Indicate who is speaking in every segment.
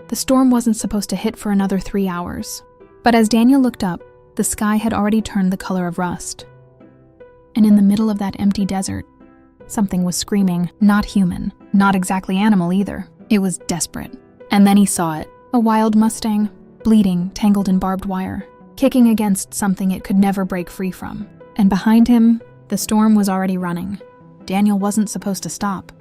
Speaker 1: The storm wasn't supposed to hit for another 3 hours. But as Daniel looked up, the sky had already turned the color of rust. And in the middle of that empty desert, something was screaming, not human, not exactly animal either. It was desperate. And then he saw it, a wild Mustang, bleeding, tangled in barbed wire, kicking against something it could never break free from. And behind him, the storm was already running. Daniel wasn't supposed to stop.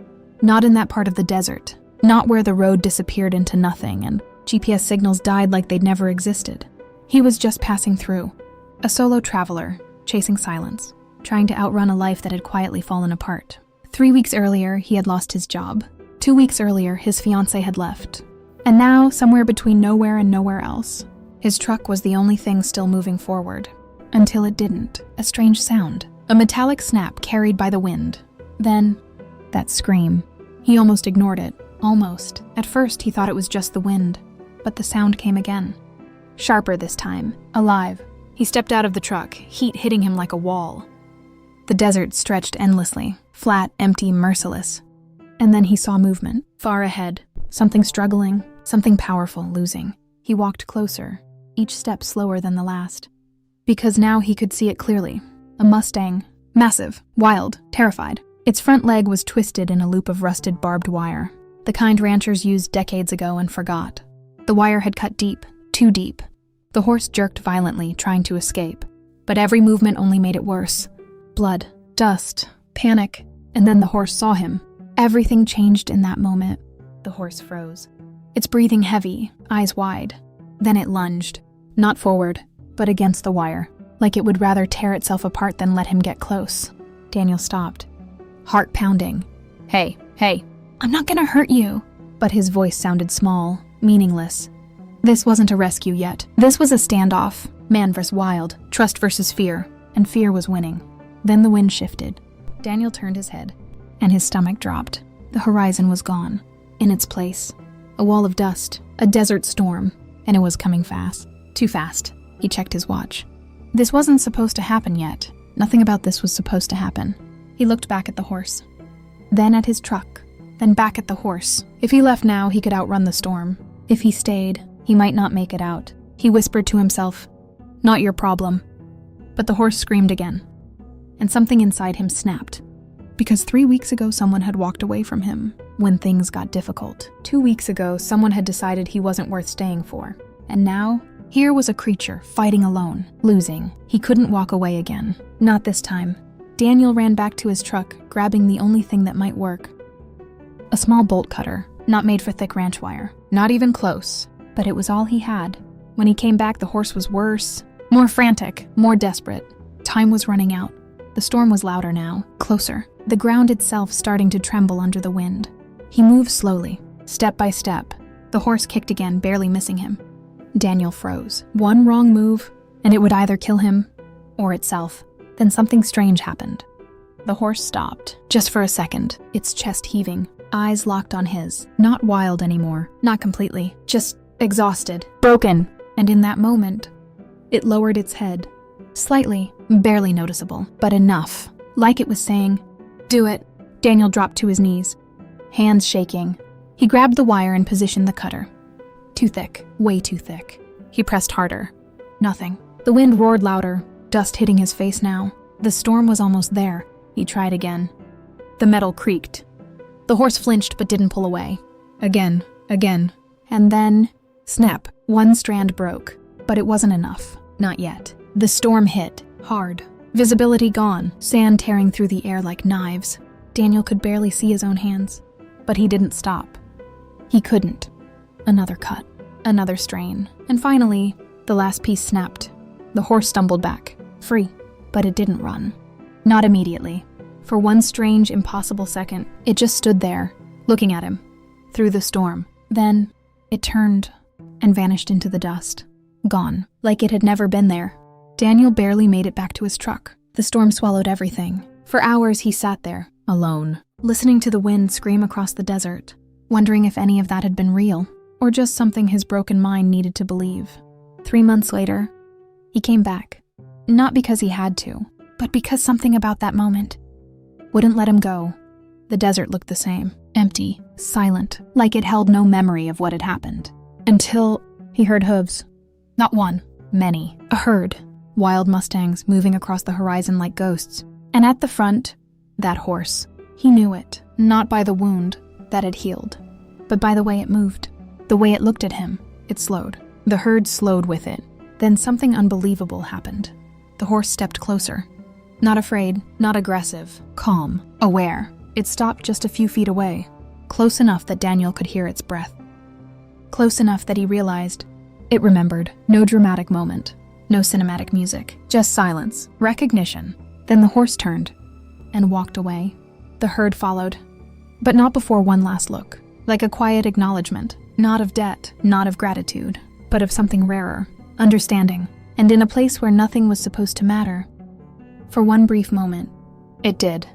Speaker 1: Not in that part of the desert, not where the road disappeared into nothing and GPS signals died like they'd never existed. He was just passing through, a solo traveler, chasing silence, trying to outrun a life that had quietly fallen apart. 3 weeks earlier, he had lost his job. 2 weeks earlier, his fiancée had left. And now, somewhere between nowhere and nowhere else, his truck was the only thing still moving forward. Until it didn't. A strange sound. A metallic snap carried by the wind. Then, that scream. He almost ignored it. Almost. At first, he thought it was just the wind. But the sound came again. Sharper this time. Alive. He stepped out of the truck, heat hitting him like a wall. The desert stretched endlessly. Flat, empty, merciless. And then he saw movement. Far ahead. Something struggling. Something powerful, losing. He walked closer, each step slower than the last. Because now he could see it clearly. A Mustang. Massive. Wild. Terrified. Its front leg was twisted in a loop of rusted barbed wire. The kind ranchers used decades ago and forgot. The wire had cut deep. Too deep. The horse jerked violently, trying to escape. But every movement only made it worse. Blood. Dust. Panic. And then the horse saw him. Everything changed in that moment. The horse froze. Its breathing heavy, eyes wide. Then it lunged. Not forward, but against the wire. Like it would rather tear itself apart than let him get close. Daniel stopped. Heart pounding. Hey, I'm not gonna hurt you. But his voice sounded small, meaningless. This wasn't a rescue yet. This was a standoff. Man versus wild. Trust versus fear. And fear was winning. Then the wind shifted. Daniel turned his head, and his stomach dropped. The horizon was gone. In its place, a wall of dust, a desert storm, and it was coming fast. Too fast. He checked his watch. This wasn't supposed to happen yet. Nothing about this was supposed to happen. He looked back at the horse. Then at his truck. Then back at the horse. If he left now, he could outrun the storm. If he stayed, he might not make it out. He whispered to himself, "Not your problem." But the horse screamed again. And something inside him snapped. Because 3 weeks ago, someone had walked away from him when things got difficult. 2 weeks ago, someone had decided he wasn't worth staying for. And now, here was a creature fighting alone, losing. He couldn't walk away again. Not this time. Daniel ran back to his truck, grabbing the only thing that might work. A small bolt cutter, not made for thick ranch wire. Not even close. But it was all he had. When he came back, the horse was worse. More frantic, more desperate. Time was running out. The storm was louder now, closer. The ground itself starting to tremble under the wind. He moved slowly, step by step. The horse kicked again, barely missing him. Daniel froze. One wrong move, and it would either kill him or itself. Then something strange happened. The horse stopped, just for a second, its chest heaving, eyes locked on his. Not wild anymore, not completely, just exhausted, broken. And in that moment, it lowered its head. Slightly, barely noticeable, but enough. Like it was saying, "Do it." Daniel dropped to his knees, hands shaking. He grabbed the wire and positioned the cutter. Too thick, way too thick. He pressed harder. Nothing. The wind roared louder, dust hitting his face now. The storm was almost there. He tried again. The metal creaked. The horse flinched but didn't pull away. Again. And then, snap, one strand broke. But it wasn't enough. Not yet. The storm hit, hard. Visibility gone, sand tearing through the air like knives. Daniel could barely see his own hands. But he didn't stop. He couldn't. Another cut, another strain. And finally, the last piece snapped. The horse stumbled back, free. But it didn't run. Not immediately. For one strange, impossible second, it just stood there, looking at him, through the storm. Then, it turned and vanished into the dust. Gone, like it had never been there. Daniel barely made it back to his truck. The storm swallowed everything. For hours he sat there, alone, listening to the wind scream across the desert, wondering if any of that had been real, or just something his broken mind needed to believe. 3 months later, he came back. Not because he had to, but because something about that moment wouldn't let him go. The desert looked the same, empty, silent, like it held no memory of what had happened. Until he heard hooves. Not one, many. A herd. Wild Mustangs moving across the horizon like ghosts. And at the front, that horse. He knew it, not by the wound that had healed, but by the way it moved. The way it looked at him. It slowed. The herd slowed with it. Then something unbelievable happened. The horse stepped closer. Not afraid, not aggressive, calm, aware. It stopped just a few feet away, close enough that Daniel could hear its breath. Close enough that he realized. It remembered. No dramatic moment. No cinematic music. Just silence. Recognition. Then the horse turned and walked away. The herd followed. But not before one last look. Like a quiet acknowledgement. Not of debt, not of gratitude, but of something rarer. Understanding. And in a place where nothing was supposed to matter. For one brief moment, it did.